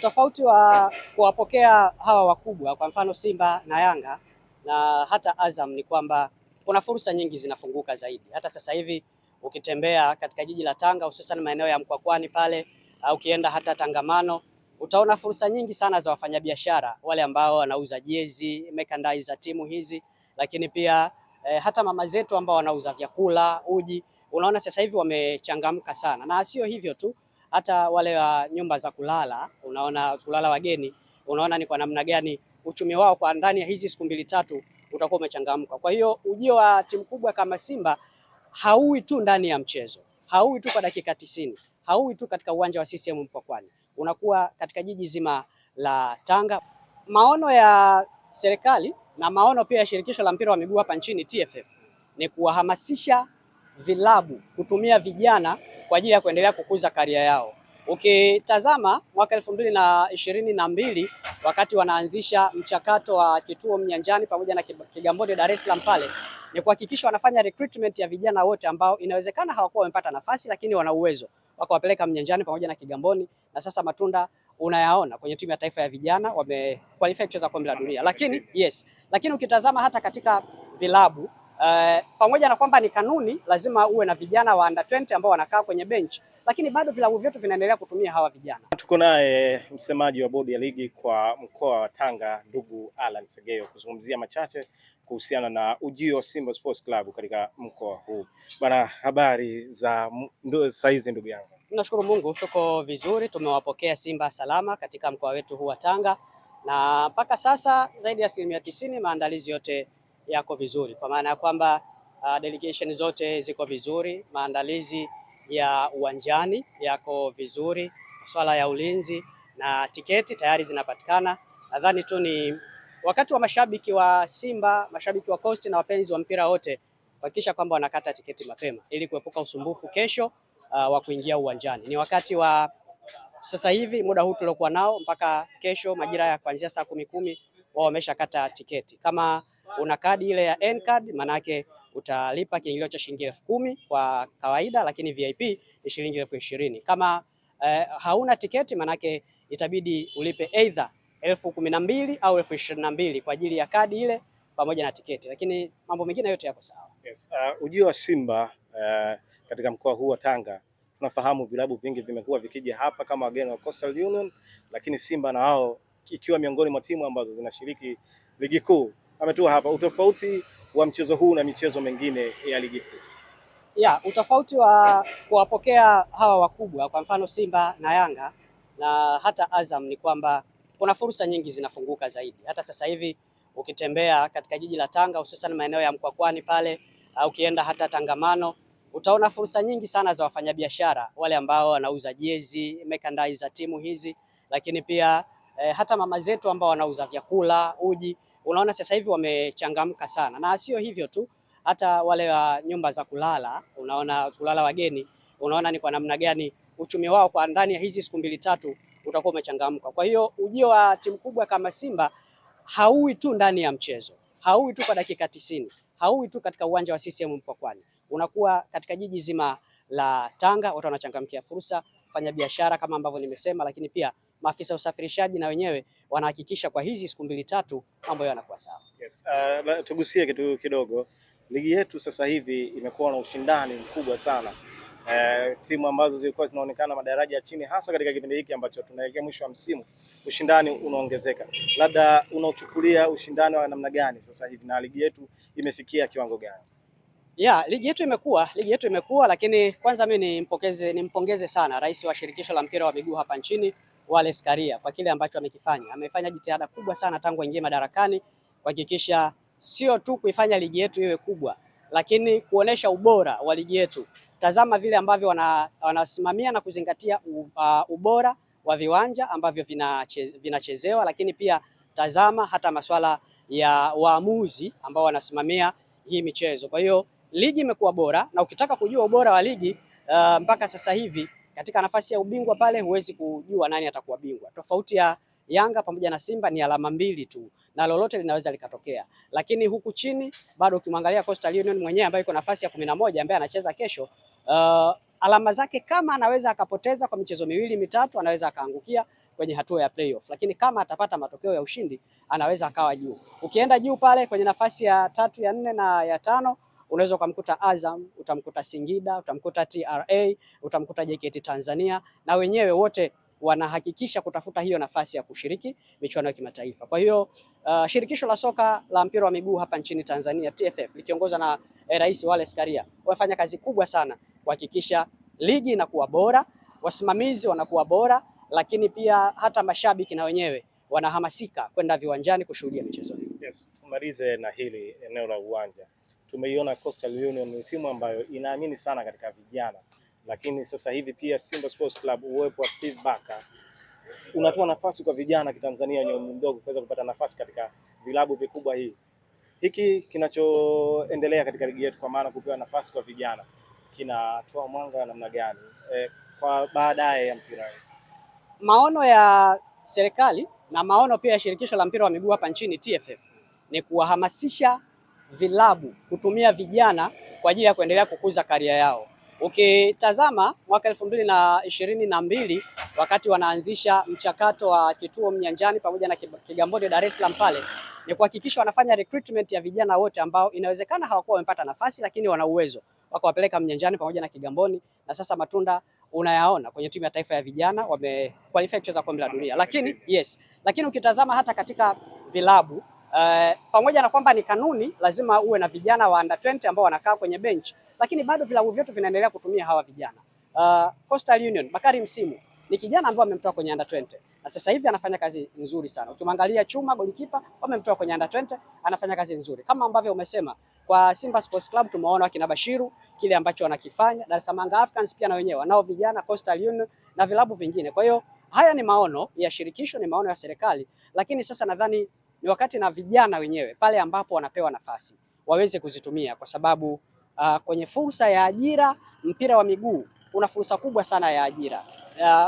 Utofauti wa kuwapokea hawa wakubwa kwa mfano Simba na Yanga na hata Azam ni kwamba kuna fursa nyingi zinafunguka zaidi. Hata sasa hivi ukitembea katika jiji la Tanga, hususan maeneo ya Mkwakwani pale, au ukienda hata Tangamano, utaona fursa nyingi sana za wafanyabiashara wale ambao wanauza jezi, merchandise za timu hizi, lakini pia hata mama zetu ambao wanauza vyakula, uji, unaona sasa hivi wamechangamka sana. Na sio hivyo tu, hata wale wa nyumba za kulala, unaona kulala wageni, unaona ni kwa namna gani uchumi wao kwa ndani ya hizi siku mbili tatu utakuwa umechangamka. Kwa hiyo ujio wa timu kubwa kama Simba hauwi tu ndani ya mchezo, hauwi tu kwa dakika 90, hauwi tu katika uwanja wa CCM Mkwakwani, unakuwa katika jiji zima la Tanga. Maono ya serikali na maono pia ya shirikisho la mpira wa miguu hapa nchini TFF ni kuwahamasisha vilabu kutumia vijana kwa ajili ya kuendelea kukuza karia yao. Ukitazama mwaka 2022 wakati wanaanzisha mchakato wa kituo Mnyanjani pamoja na Kigamboni Dar es Salaam pale, ni kuhakikisha wanafanya recruitment ya vijana wote ambao inawezekana hawakuwa wamepata nafasi lakini wana uwezo, wakawapeleka Mnyanjani pamoja na Kigamboni, na sasa matunda unayaona kwenye timu ya taifa ya vijana wamequalify kucheza kombe la dunia. Lakini ukitazama hata katika vilabu pamoja na kwamba ni kanuni lazima uwe na vijana wa under 20 ambao wanakaa kwenye bench, lakini bado vilabu vyetu vinaendelea kutumia hawa vijana. Tuko naye msemaji wa bodi ya ligi kwa mkoa wa Tanga, ndugu Alan Segeyo, kuzungumzia machache kuhusiana na ujio wa Simba Sports Club katika mkoa huu. Bana, habari za saizi ndugu yangu? Tunashukuru Mungu, tuko vizuri, tumewapokea Simba salama katika mkoa wetu huu wa Tanga, na mpaka sasa zaidi ya 90% maandalizi yote yako vizuri, kwa maana ya kwamba delegation zote ziko vizuri, maandalizi ya uwanjani yako vizuri, masuala ya ulinzi na tiketi tayari zinapatikana. Nadhani tu ni wakati wa mashabiki wa Simba, mashabiki wa Coast na wapenzi wa mpira wote kuhakikisha kwamba wanakata tiketi mapema ili kuepuka usumbufu kesho wa kuingia uwanjani. Ni wakati wa sasa hivi, muda huu tuliokuwa nao mpaka kesho majira ya kuanzia saa 10 wao wameshakata tiketi. Kama una kadi ile ya N-card, manake utalipa kiingilio cha shilingi 10,000 kwa kawaida, lakini VIP ni shilingi 20,000. Kama hauna tiketi, manake itabidi ulipe either 12,000 au 22,000 kwa ajili ya kadi ile pamoja na tiketi, lakini mambo mengine yote yako sawa. Yes. Ujio wa Simba katika mkoa huu wa Tanga, tunafahamu vilabu vingi vimekuwa vikija hapa kama wageni wa Coastal Union, lakini Simba na wao ikiwa miongoni mwa timu ambazo zinashiriki ligi kuu ametua hapa. Utofauti wa mchezo huu na michezo mingine ya ligi kuu? Utofauti wa kuwapokea hawa wakubwa kwa mfano Simba na Yanga na hata Azam ni kwamba kuna fursa nyingi zinafunguka zaidi. Hata sasa hivi ukitembea katika jiji la Tanga, hususan maeneo ya Mkwakwani pale, au ukienda hata Tangamano, utaona fursa nyingi sana za wafanyabiashara wale ambao wanauza jezi, merchandise za timu hizi, lakini pia hata mama zetu ambao wanauza vyakula, uji, unaona sasa hivi wamechangamka sana. Na sio hivyo tu, hata wale wa nyumba za kulala, unaona kulala wageni, unaona ni kwa namna gani uchumi wao kwa ndani ya hizi siku mbili tatu utakuwa umechangamka. Kwa hiyo ujio wa timu kubwa kama Simba hauwi tu ndani ya mchezo, hauwi tu kwa dakika 90, hauwi tu katika uwanja wa CCM Mkwakwani, unakuwa katika jiji zima la Tanga. Watu wanachangamkia fursa, fanya biashara kama ambavyo nimesema, lakini pia maafisa usafirishaji na wenyewe wanahakikisha kwa hizi siku mbili tatu mambo yanakuwa sawa. Yes. Tugusie kitu kidogo. Ligi yetu sasa hivi imekuwa na ushindani mkubwa sana. Timu ambazo zilikuwa zinaonekana madaraja ya chini, hasa katika kipindi hiki ambacho tunaelekea mwisho wa msimu, ushindani unaongezeka. Labda unaochukulia ushindani wa namna gani sasa hivi na ligi yetu imefikia kiwango gani? Ligi yetu imekuwa, lakini kwanza mimi nimpongeze sana rais wa shirikisho la mpira wa miguu hapa nchini, Wallace Karia, kwa kile ambacho amekifanya. Amefanya jitihada kubwa sana tangu aingie madarakani kuhakikisha sio tu kuifanya ligi yetu iwe kubwa, lakini kuonesha ubora wa ligi yetu. Tazama vile ambavyo wanasimamia na kuzingatia ubora wa viwanja ambavyo vinachezewa, lakini pia tazama hata masuala ya waamuzi ambao wanasimamia hii michezo. Kwa hiyo ligi imekuwa bora, na ukitaka kujua ubora wa ligi mpaka sasa hivi katika nafasi ya ubingwa pale huwezi kujua nani atakuwa bingwa. Tofauti ya Yanga pamoja na Simba ni alama 2 tu, na lolote linaweza likatokea. Lakini huku chini bado ukimwangalia Coastal Union mwenyewe ambaye iko nafasi ya 11 ambaye anacheza kesho, alama zake kama anaweza akapoteza kwa michezo miwili mitatu, anaweza akaangukia kwenye hatua ya playoff, lakini kama atapata matokeo ya ushindi anaweza akawa juu. Ukienda juu pale kwenye nafasi ya 3, ya 4 na ya 5 unaweza ukamkuta Azam, utamkuta Singida, utamkuta TRA, utamkuta JKT Tanzania, na wenyewe wote wanahakikisha kutafuta hiyo nafasi ya kushiriki michuano ya kimataifa. Kwa hiyo shirikisho la soka la mpira wa miguu hapa nchini Tanzania TFF likiongozwa na Rais Wallace Karia wamefanya kazi kubwa sana kuhakikisha ligi inakuwa bora, wasimamizi wanakuwa bora, lakini pia hata mashabiki na wenyewe wanahamasika kwenda viwanjani kushuhudia michezo hii. Yes, tumalize na hili eneo la uwanja. Tumeiona Coastal Union ni timu ambayo inaamini sana katika vijana, lakini sasa hivi pia Simba Sports Club, uwepo wa Steve Barker unatoa nafasi kwa vijana kitanzania wenye umri mdogo kuweza kupata nafasi katika vilabu vikubwa. Hiki kinachoendelea katika ligi yetu, kwa maana kupewa nafasi kwa vijana, kinatoa mwanga wa namna gani kwa baadaye ya mpira? Maono ya serikali na maono pia ya shirikisho la mpira wa miguu hapa nchini TFF ni kuwahamasisha vilabu kutumia vijana kwa ajili ya kuendelea kukuza karia yao. Ukitazama mwaka 2022 wakati wanaanzisha mchakato wa kituo Mnyanjani pamoja na Kigamboni Dar es Salaam pale, ni kuhakikisha wanafanya recruitment ya vijana wote ambao inawezekana hawakuwa wamepata nafasi lakini wana uwezo, wakawapeleka Mnyanjani pamoja na Kigamboni, na sasa matunda unayaona kwenye timu ya taifa ya vijana wamequalify kucheza kombe la dunia. Lakini ukitazama hata katika vilabu pamoja na kwamba ni kanuni lazima uwe na vijana wa under 20 ambao wanakaa kwenye bench, lakini bado vilabu vyote vinaendelea kutumia hawa vijana. Coastal Union, Bakari Msimu ni kijana ambaye amemtoa kwenye under 20 na sasa hivi anafanya kazi nzuri sana. Ukimwangalia Chuma golikipa wamemtoa kwenye under 20, anafanya kazi nzuri. Kama ambavyo umesema kwa Simba Sports Club tumeona wakina Bashiru kile ambacho wanakifanya. Dar es Salaam Africans pia na wenyewe wanao vijana, Coastal Union na vilabu vingine. Kwa hiyo haya ni maono ya shirikisho, ni maono ya serikali, lakini sasa nadhani ni wakati na vijana wenyewe pale ambapo wanapewa nafasi waweze kuzitumia, kwa sababu kwenye fursa ya ajira, mpira wa miguu una fursa kubwa sana ya ajira.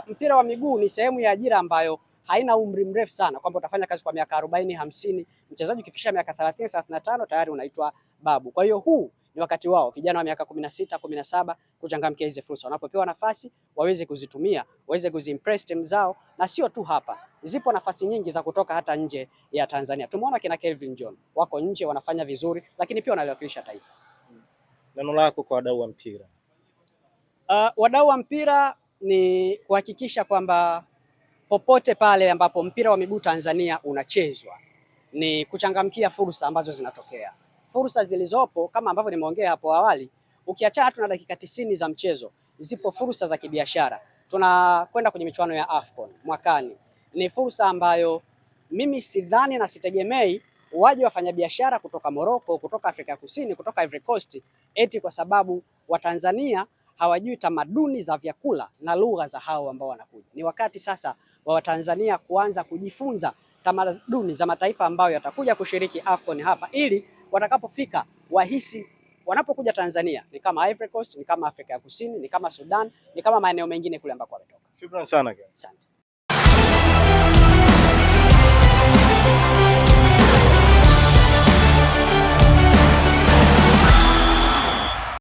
Mpira wa miguu ni sehemu ya ajira ambayo haina umri mrefu sana, kwamba utafanya kazi kwa miaka 40, 50. Mchezaji ukifikisha miaka 30, 35 tayari unaitwa babu. Kwa hiyo huu ni wakati wao vijana wa miaka 16, 17 kuchangamkia hizo fursa. Wanapopewa nafasi waweze kuzitumia, waweze kuzimpress timu zao, na sio tu hapa. Zipo nafasi nyingi za kutoka hata nje ya Tanzania. Tumeona kina Kelvin John wako nje wanafanya vizuri, lakini pia wanaliwakilisha taifa. Neno lako kwa wadau wa mpira? Wadau wa mpira ni kuhakikisha kwamba popote pale ambapo mpira wa miguu Tanzania unachezwa ni kuchangamkia fursa ambazo zinatokea. Fursa zilizopo kama ambavyo nimeongea hapo awali, ukiachana tuna dakika 90 za mchezo, zipo fursa za kibiashara. Tunakwenda kwenye michuano ya AFCON mwakani. Ni fursa ambayo mimi sidhani na sitegemei waje wafanyabiashara kutoka Morocco, kutoka Afrika Kusini, kutoka Ivory Coast eti kwa sababu Watanzania hawajui tamaduni za vyakula na lugha za hao ambao wanakuja. Ni wakati sasa wa Watanzania kuanza kujifunza tamaduni za mataifa ambayo yatakuja kushiriki AFCON hapa, ili watakapofika wahisi wanapokuja Tanzania ni kama Ivory Coast, ni kama Afrika ya Kusini, ni kama Sudan, ni kama maeneo mengine kule ambako wametoka. Shukrani sana. Asante.